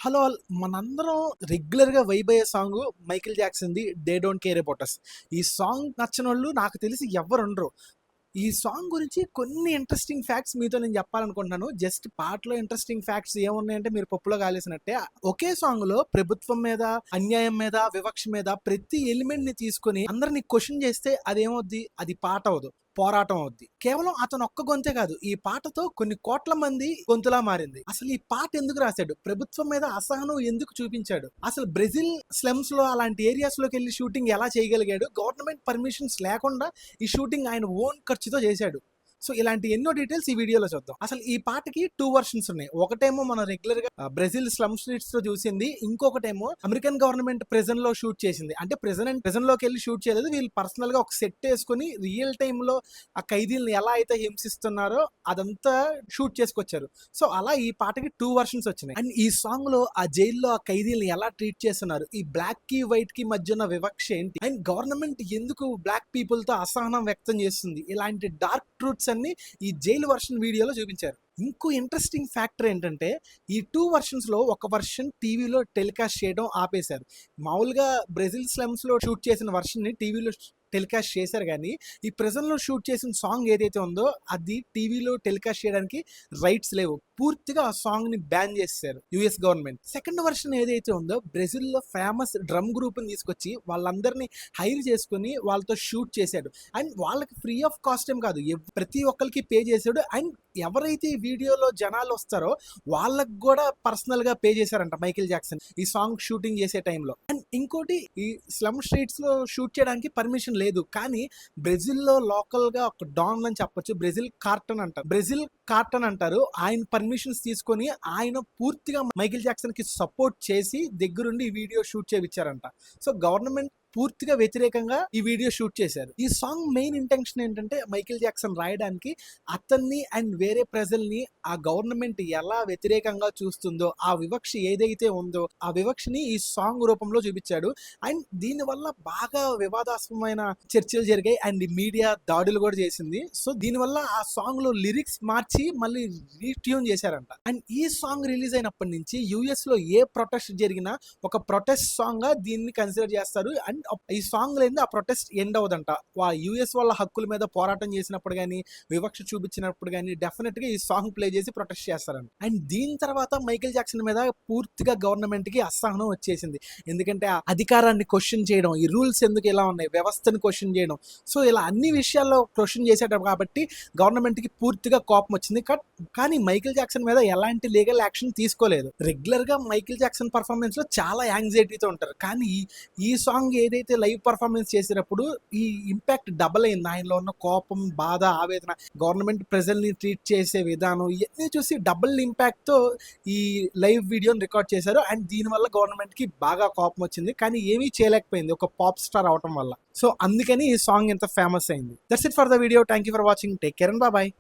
Hello all మనందరం రెగ్యులర్‌గా vibe అయ్యే సాంగు 'మైకేల్ జాక్సన్‌ది 'they don't care about us'. ఈ సాంగ్ నచ్చనోళ్ళు నాకు తెలిసి ఎవ్వరుండరు. ఈ సాంగ్ గురించి కొన్ని ఇంట్రెస్టింగ్ ఫ్యాక్ట్స్ మీతో నేను చెప్పాలనుకుంటున్నాను. జస్ట్ పాటలో ఇంట్రెస్టింగ్ ఫ్యాక్ట్స్ ఏమున్నాయంటే మీరు పప్పులో కాలేసినట్టే. ఒకే సాంగ్‌లో ప్రభుత్వం మీద, అన్యాయం మీద, వివక్ష మీద ప్రతి ఎలిమెంట్‌ని తీసుకొని అందరిని క్వెషన్ చేస్తే అదేమవుద్ది? అది పాట అవ్వదు. పోరాటం అవుద్ది. కేవలం అతను ఒక్క గొంతే కాదు. ఈ పాటతో కొన్ని కోట్ల మంది గొంతులా మారింది. అసలు ఈ పాట ఎందుకు రాసాడు? ప్రభుత్వం మీద అసహనం ఎందుకు చూపించాడు? అసలు బ్రెజిల్ స్లమ్స్‌లో అలాంటి ఏరియాస్‌లోకెళ్ళి షూటింగ్ ఎలా చేయగలిగాడు? గవర్నమెంట్ పర్మిషన్స్ లేకుండా ఈ షూటింగ్ ఆయన ఓన్ ఖర్చుతో చేశాడు. సో ఇలాంటి ఎన్నో డీటెయిల్స్ ఈ వీడియోలో చూద్దాం. అసలు ఈ పాటకి 2 వర్షన్స్ ఉన్నాయి. ఒకటేమో మనం రెగ్యులర్‌గా బ్రెజిల్ స్లమ్ స్ట్రీట్స్‌లో చూసింది. ఇంకొకటేమో అమెరికన్ గవర్నమెంట్ ప్రిజన్‌లో షూట్ చేసింది. అంటే ప్రిజన్‌లోకెళ్ళి షూట్ చేయలేదు. వీళ్ళు పర్సనల్‌గా ఒక సెట్ యేసుకొని రియల్ టైమ్‌లో ఆ ఖైదీలని ఎలా అయితే హింసిస్తున్నారో అదంతా షూట్ చేసుకొచ్చారు. సో అలా ఈ పాటకి 2 వర్షన్స్ వచ్చినాయి. అండ్ ఈ సాంగ్‌లో ఆ జైల్‌లో ఆ ఖైదీలని ఎలా ట్రీట్ చేస్తున్నారు? ఈ బ్లాక్‌కి, వైట్‌కి మధ్య ఉన్న వివక్ష ఏంటి? అండ్ గవర్నమెంట్ ఎందుకు బ్లాక్ పీపుల్‌తో అసహనం వ్యక్తం చేస్తుంది? ఇలాంటి డార్క్ ట్రూత్స్ అన్ని ఈ జైలు వర్షన్ వీడియోలో చూపించారు. ఇంకో ఇంట్రెస్టింగ్ ఫ్యాక్టర్ ఏంటంటే ఈ 2 వర్షన్స్‌లో ఒక వర్షన్ టీవీలో టెలికాస్ట్ చేయడం ఆపేశారు. మామూలుగా బ్రెజిల్ స్లమ్స్‌లో షూట్ చేసిన వర్షన్‌ని టీవీలో టెలికాస్ట్ చేశారు గానీ, ఈ ప్రిజన్‌లో షూట్ చేసిన సాంగ్ ఏదైతే ఉందో అది టీవీలో టెలికాస్ట్ చేయడానికి రైట్స్ లేవు. పూర్తిగా ఆ సాంగ్‌ని బ్యాన్ చేసేశారు యూఎస్ గవర్నమెంట్. సెకండ్ వర్షన్ ఏదైతే ఉందో బ్రెజిల్‌లో ఫేమస్ డ్రమ్ గ్రూప్‌ని తీసుకొచ్చి వాళ్ళందరిని హైర్ చేసుకొని వాళ్ళతో షూట్ చేశాడు. అండ్ వాళ్ళకి ఫ్రీ ఆఫ్ కాస్ట్ ఏం కాదు. ప్రతి ఒక్కళ్ళకి పే చేశాడు. అండ్ ఎవరైతే ఈ వీడియోలో జనాలు వస్తారో వాళ్ళకి కూడా పర్సనల్‌గా పే చేశారంట మైకేల్ జాక్సన్ ఈ సాంగ్ షూటింగ్ చేసే టైంలో. అండ్ ఇంకోటి ఈ స్లమ్ స్ట్రీట్స్‌లో షూట్ చేయడానికి పర్మిషన్ లేదు. కానీ బ్రెజిల్‌లో లోకల్‌గా ఒక డాన్ అని చెప్పొచ్చు. బ్రెజిల్ కార్టన్ అంటారు. ఆయన పర్మిషన్స్ తీసుకొని ఆయన పూర్తిగా మైకేల్ జాక్సన్‌కి సపోర్ట్ చేసి దగ్గరుండి ఈ వీడియో షూట్ చేపిచ్చారంట. సో గవర్నమెంట్ పూర్తిగా వ్యతిరేకంగా ఈ వీడియో షూట్ చేశారు. ఈ సాంగ్ మెయిన్ ఇంటెన్షన్ ఏంటంటే మైకేల్ జాక్సన్ రాయడానికి అతన్ని అండ్ వేరే ప్రజల్ని ఆ గవర్నమెంట్ ఎలా వ్యతిరేకంగా చూస్తుందో ఆ వివక్ష ఏదైతే ఉందో ఆ వివక్షని ఈ సాంగ్ రూపంలో చూపించాడు. అండ్ దీనివల్ల బాగా వివాదాస్పదమైన చర్చలు జరిగాయి అండ్ మీడియా దాడులు కూడా చేసింది. సో దీనివల్ల ఆ సాంగ్ లో లిరిక్స్ మార్చి మళ్ళీ రీట్యూన్ చేశారంట. అండ్ ఈ సాంగ్ రిలీజ్ అయినప్పటి నుంచి యుఎస్ లో ఏ ప్రొటెస్ట్ జరిగినా ఒక ప్రొటెస్ట్ సాంగ్ గా దీన్ని కన్సిడర్ చేస్తారు. అండ్ ఈ సాంగ్ లేని ఆ ప్రొటెస్ట్ ఎండ్ అవదంట. యుఎస్ వాళ్ళ హక్కుల మీద పోరాటం చేసినప్పుడు కానీ వివక్ష చూపించినప్పుడు కానీ డెఫినెట్ గా ఈ సాంగ్ ప్లే చేసి ప్రొటెస్ట్ చేస్తారంట. అండ్ దీని తర్వాత మైకేల్ జాక్సన్ మీద పూర్తిగా గవర్నమెంట్ కి అసహనం వచ్చేసింది. ఎందుకంటే ఆ అధికారాన్ని క్వశ్చన్ చేయడం, ఈ రూల్స్ ఎందుకు ఇలా ఉన్నాయి, వ్యవస్థను క్వశ్చన్ చేయడం, సో ఇలా అన్ని విషయాల్లో క్వశ్చన్ చేసేటప్పుడు కాబట్టి గవర్నమెంట్ కి పూర్తిగా కోపం వచ్చింది. కానీ మైకేల్ జాక్సన్ మీద ఎలాంటి లీగల్ యాక్షన్ తీసుకోలేదు. రెగ్యులర్ గా మైకేల్ జాక్సన్ పర్ఫార్మెన్స్ లో చాలా యాంగ్జైటీతో ఉంటారు. కానీ ఈ సాంగ్ ఏదైతే లైవ్ పర్ఫార్మెన్స్ చేసేటప్పుడు ఈ ఇంపాక్ట్ డబల్ అయింది. ఆయనలో ఉన్న కోపం, బాధ, ఆవేదన, గవర్నమెంట్ ప్రజల్ని ట్రీట్ చేసే విధానం ఇవన్నీ చూసి డబుల్ ఇంపాక్ట్ తో ఈ లైవ్ వీడియోని రికార్డ్ చేశారు. అండ్ దీనివల్ల గవర్నమెంట్ కి బాగా కోపం వచ్చింది. కానీ ఏమీ చేయలేకపోయింది ఒక పాప్ స్టార్ అవటం వల్ల. సో అందుకని ఈ సాంగ్ ఎంత ఫేమస్ అయింది. That's it for the video. Thank you for watching. Take care and bye.